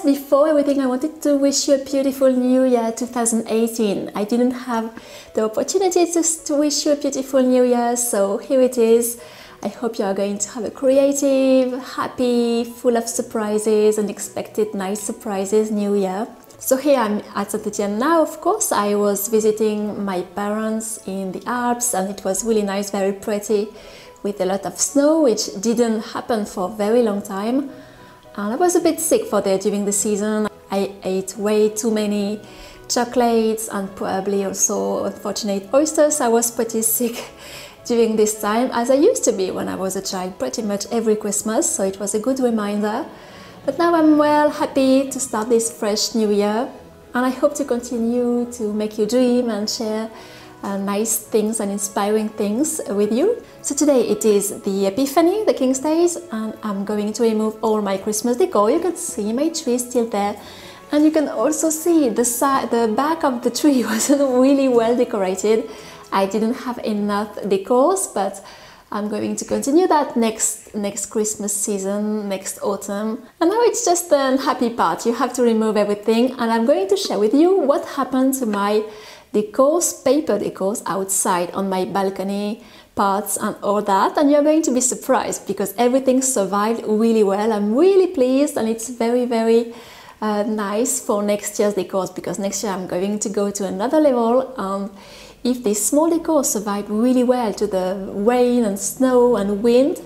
yes, before everything, I wanted to wish you a beautiful new year 2018. I didn't have the opportunity to wish you a beautiful new year, so here it is. I hope you are going to have a creative, happy, full of surprises, unexpected, nice surprises new year. So here I'm at Etienne now, of course. I was visiting my parents in the Alps and it was really nice, very pretty, with a lot of snow, which didn't happen for a very long time. And I was a bit sick for there during the season. I ate way too many chocolates and probably also unfortunate oysters. I was pretty sick during this time, as I used to be when I was a child, pretty much every Christmas, so it was a good reminder. But now I'm well happy to start this fresh new year, and I hope to continue to make you dream and share nice things and inspiring things with you. So today it is the Epiphany, the King's Days, and I'm going to remove all my Christmas decor. You can see my tree still there, and you can also see the back of the tree wasn't really well decorated. I didn't have enough decors, but I'm going to continue that next Christmas season, next autumn. And now it's just the unhappy part. You have to remove everything, and I'm going to share with you what happened to my decors, paper decors outside on my balcony parts and all that. And you're going to be surprised because everything survived really well. I'm really pleased, and it's very, very nice for next year's decors, because next year I'm going to go to another level. If this small decor survived really well to the rain and snow and wind,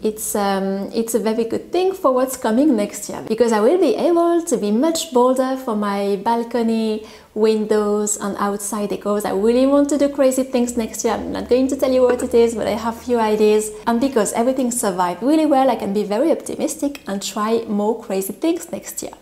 it's a very good thing for what's coming next year, because I will be able to be much bolder for my balcony, windows and outside decors. I really want to do crazy things next year. I'm not going to tell you what it is, but I have a few ideas. And because everything survived really well, I can be very optimistic and try more crazy things next year.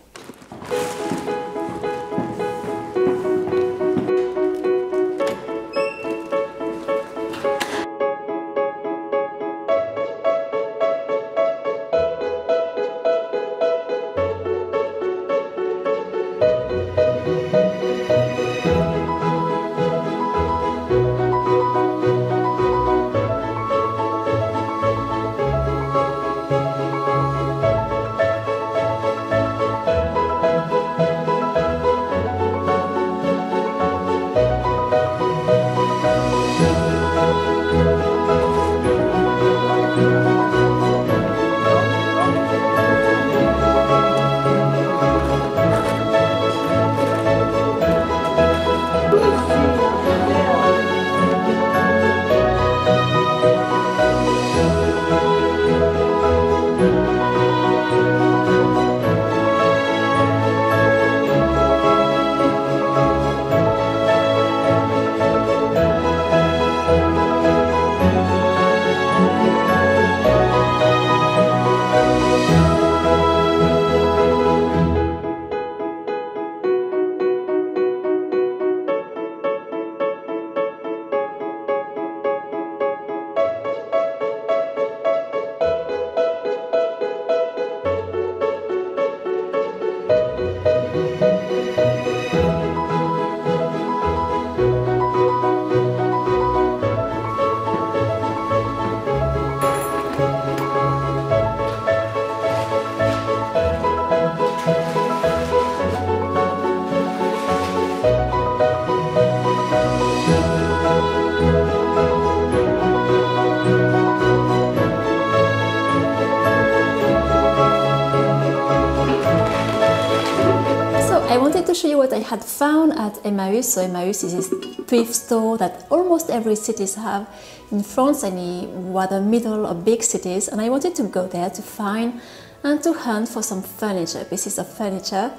I wanted to show you what I had found at Emmaüs. So Emmaüs is this thrift store that almost every cities have in France, any rather middle or big cities, and I wanted to go there to find and to hunt for some furniture, pieces of furniture,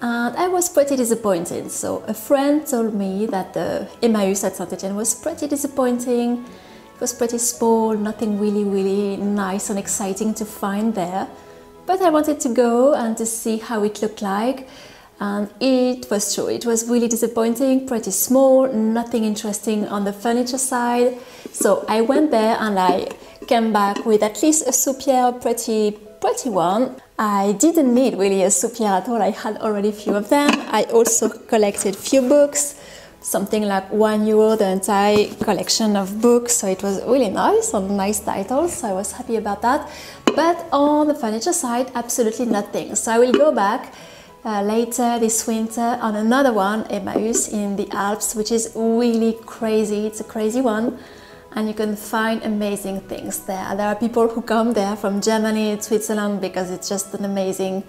and I was pretty disappointed. So a friend told me that the Emmaüs at Saint-Etienne was pretty disappointing. It was pretty small, nothing really nice and exciting to find there, but I wanted to go and to see how it looked like. And it was true, it was really disappointing, pretty small, nothing interesting on the furniture side. So I went there and I came back with at least a soupière, pretty one. I didn't need really a soupière at all, I had already a few of them. I also collected few books, something like €1 the entire collection of books, so it was really nice and nice titles, so I was happy about that. But on the furniture side, absolutely nothing. So I will go back later this winter on another one, Emmaus in the Alps, which is really crazy. It's a crazy one, and you can find amazing things there. There are people who come there from Germany, Switzerland, because it's just an amazing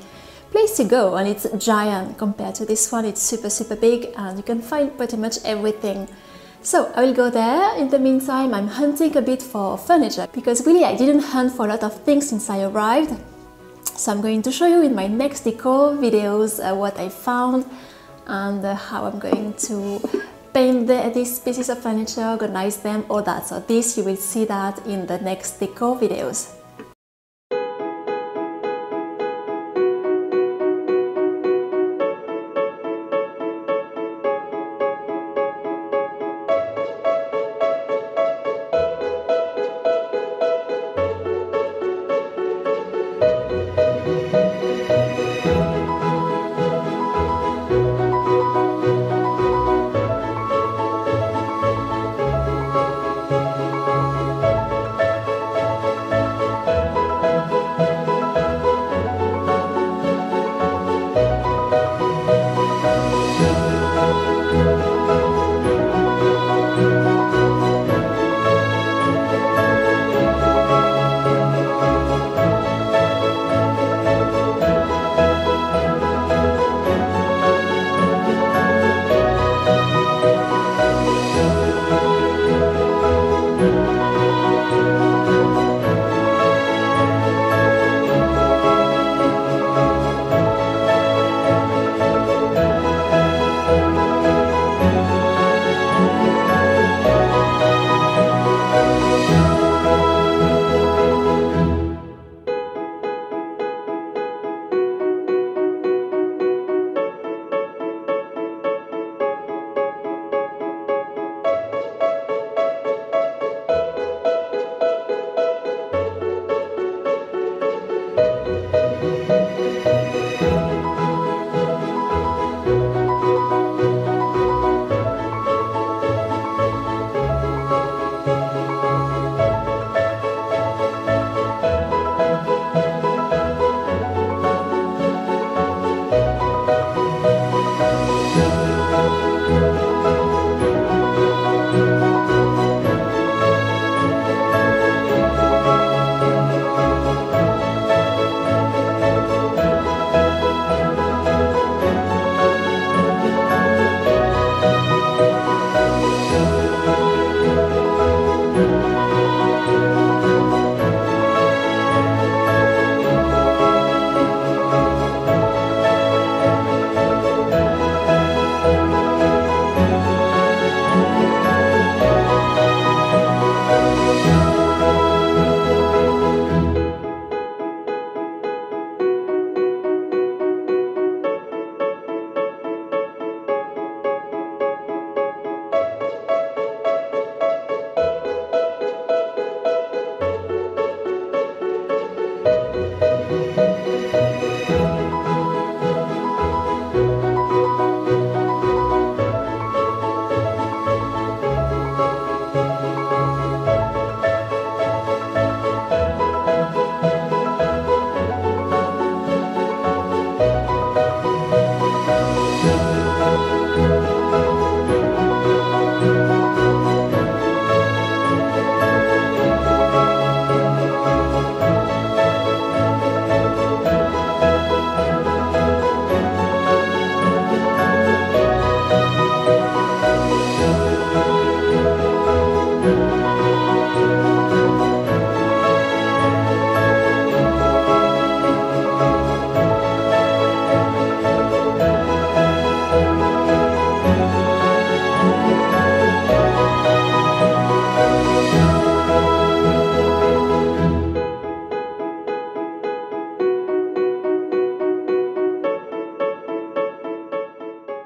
place to go, and it's giant compared to this one. It's super big, and you can find pretty much everything. So I will go there. In the meantime, I'm hunting a bit for furniture, because really I didn't hunt for a lot of things since I arrived. So I'm going to show you in my next decor videos what I found and how I'm going to paint these pieces of furniture, organize them, all that. So this, you will see that in the next decor videos.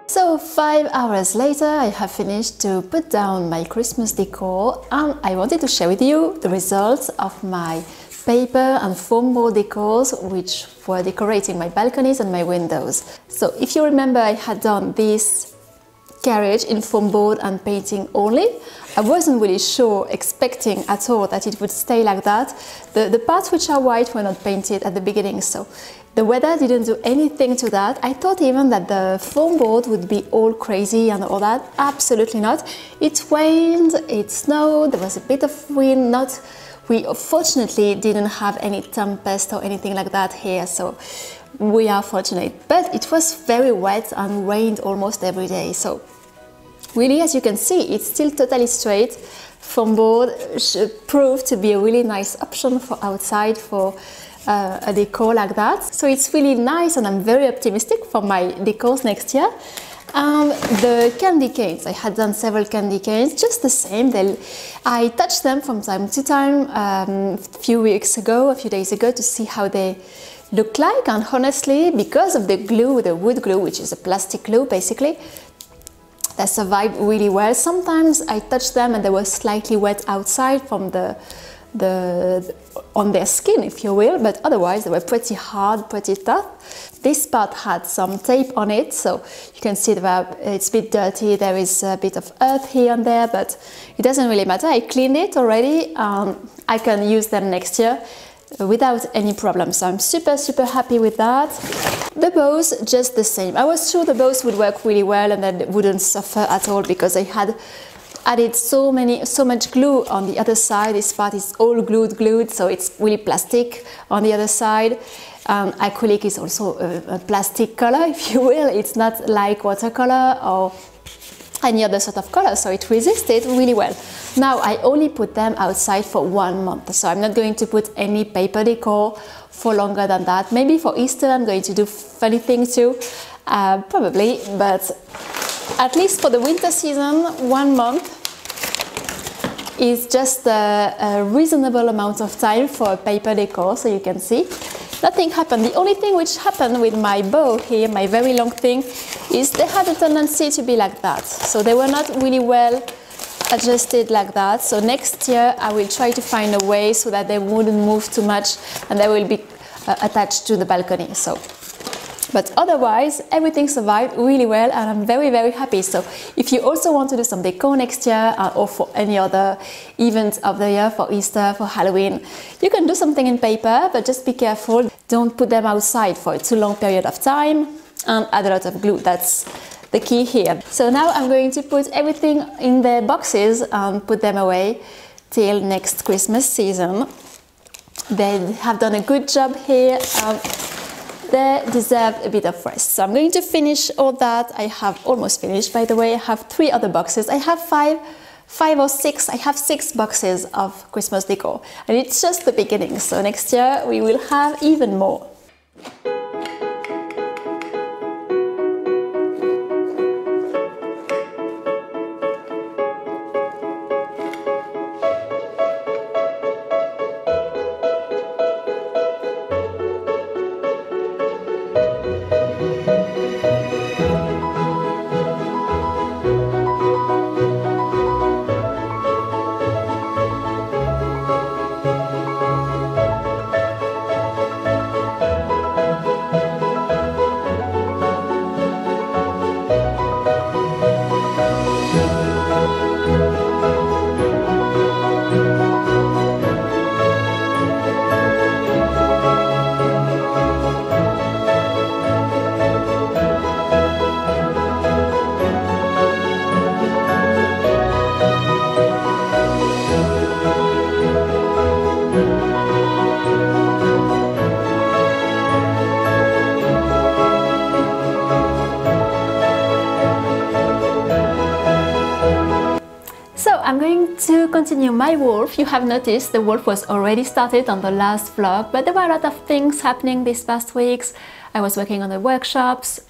So 5 hours later, I have finished to put down my Christmas decor, and I wanted to share with you the results of my paper and foam board decors, which were decorating my balconies and my windows. So if you remember, I had done this carriage in foam board and painting only. I wasn't really sure, expecting at all that it would stay like that. The parts which are white were not painted at the beginning, so the weather didn't do anything to that. I thought even that the foam board would be all crazy and all that. Absolutely not. It rained, it snowed, there was a bit of wind. We fortunately didn't have any tempest or anything like that here, so we are fortunate. But it was very wet and rained almost every day, so really, as you can see, it's still totally straight. Foam board proved to be a really nice option for outside, for a decor like that. So it's really nice, and I'm very optimistic for my decors next year. The candy canes, I had done several candy canes, just the same. I touched them from time to time a few days ago, to see how they look like, and honestly, because of the glue, the wood glue, which is a plastic glue basically, they survived really well. Sometimes I touched them and they were slightly wet outside from on their skin, if you will, but otherwise they were pretty hard, pretty tough. This part had some tape on it, so you can see that it's a bit dirty. There is a bit of earth here and there, but it doesn't really matter. I cleaned it already. I can use them next year without any problem, so I'm super happy with that. The bows, just the same. I was sure the bows would work really well and that wouldn't suffer at all, because I had added so much glue on the other side. This part is all glued, so it's really plastic on the other side. Acrylic is also a plastic color, if you will. It's not like watercolor or any other sort of color, so it resisted really well. Now I only put them outside for 1 month, so I'm not going to put any paper decor for longer than that. Maybe for Easter I'm going to do funny things too, probably, but at least for the winter season, 1 month is just a reasonable amount of time for a paper decor. So you can see nothing happened. The only thing which happened with my bow here, my very long thing, is they had a tendency to be like that, so they were not really well adjusted like that. So next year I will try to find a way so that they wouldn't move too much and they will be attached to the balcony. But otherwise, everything survived really well, and I'm very happy. So if you also want to do some decor next year, or for any other event of the year, for Easter, for Halloween, you can do something in paper, but just be careful. Don't put them outside for a too long period of time, and add a lot of glue. That's the key here. So now I'm going to put everything in their boxes and put them away till next Christmas season. They have done a good job here. They deserve a bit of rest. So I'm going to finish all that. I have almost finished, by the way. I have 3 other boxes. I have five or six. I have 6 boxes of Christmas decor, and it's just the beginning. So next year we will have even more. I'm going to continue my wolf. You have noticed the wolf was already started on the last vlog, but there were a lot of things happening these past weeks. I was working on the workshops,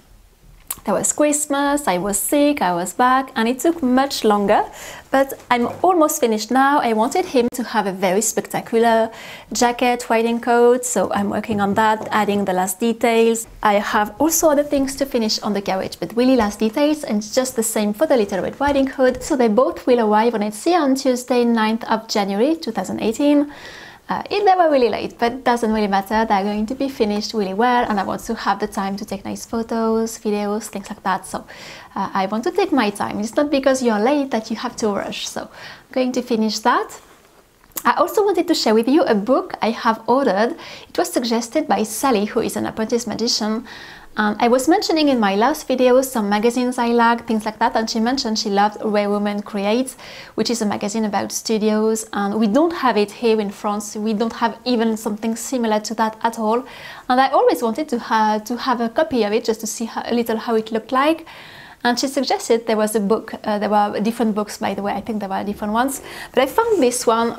there was Christmas, I was sick, I was back, and it took much longer, but I'm almost finished now. I wanted him to have a very spectacular jacket, riding coat, so I'm working on that, adding the last details. I have also other things to finish on the carriage, but really last details, and it's just the same for the Little Red Riding Hood. So they both will arrive on Etsy on Tuesday, 9th of January 2018. They were really late, but it doesn't really matter. They're going to be finished really well, and I want to have the time to take nice photos, videos, things like that. So I want to take my time. It's not because you're late that you have to rush. So I'm going to finish that. I also wanted to share with you a book I have ordered. It was suggested by Sally, who is an apprentice magician. I was mentioning in my last video some magazines I like, things like that, and she mentioned she loved Women Create, which is a magazine about studios, and we don't have it here in France. We don't have even something similar to that at all, and I always wanted to have a copy of it just to see a little how it looked like. And she suggested there was a book. There were different books, by the way. I think there were different ones, but I found this one,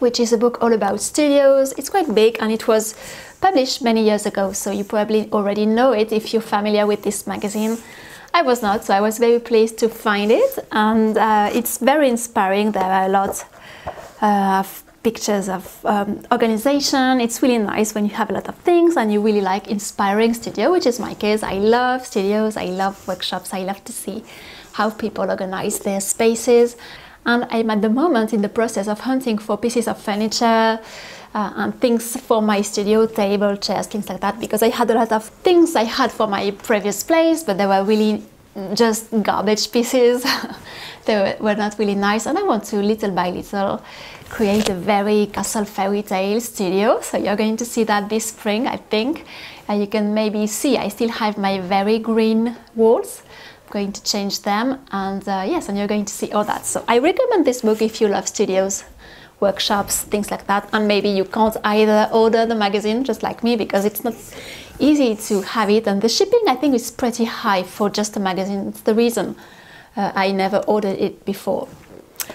which is a book all about studios. It's quite big, and it was published many years ago, so you probably already know it if you're familiar with this magazine. I was not, so I was very pleased to find it, and it's very inspiring. There are a lot of pictures of organization. It's really nice when you have a lot of things and you really like inspiring studio, which is my case. I love studios, I love workshops, I love to see how people organize their spaces. And I'm at the moment in the process of hunting for pieces of furniture and things for my studio, table, chairs, things like that, because I had a lot of things I had for my previous place, but they were really just garbage pieces. They were not really nice, and I want to, little by little, create a very castle fairy tale studio. So you're going to see that this spring, I think. You can maybe see I still have my very green walls. Going to change them, and yes, and you're going to see all that. So I recommend this book if you love studios, workshops, things like that, and maybe you can't either order the magazine just like me, because it's not easy to have it, and the shipping I think is pretty high for just a magazine. It's the reason I never ordered it before.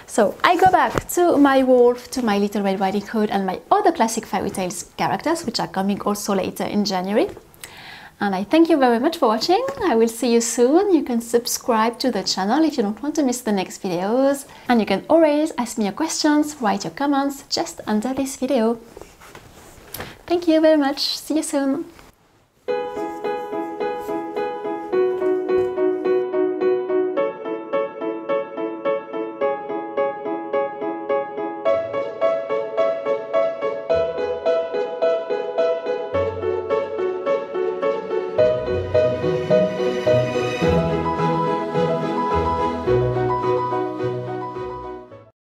So I go back to my wolf, to my Little Red Riding Hood, and my other classic fairy tales characters, which are coming also later in January. And I thank you very much for watching. I will see you soon. You can subscribe to the channel if you don't want to miss the next videos. And you can always ask me your questions, write your comments just under this video. Thank you very much. See you soon.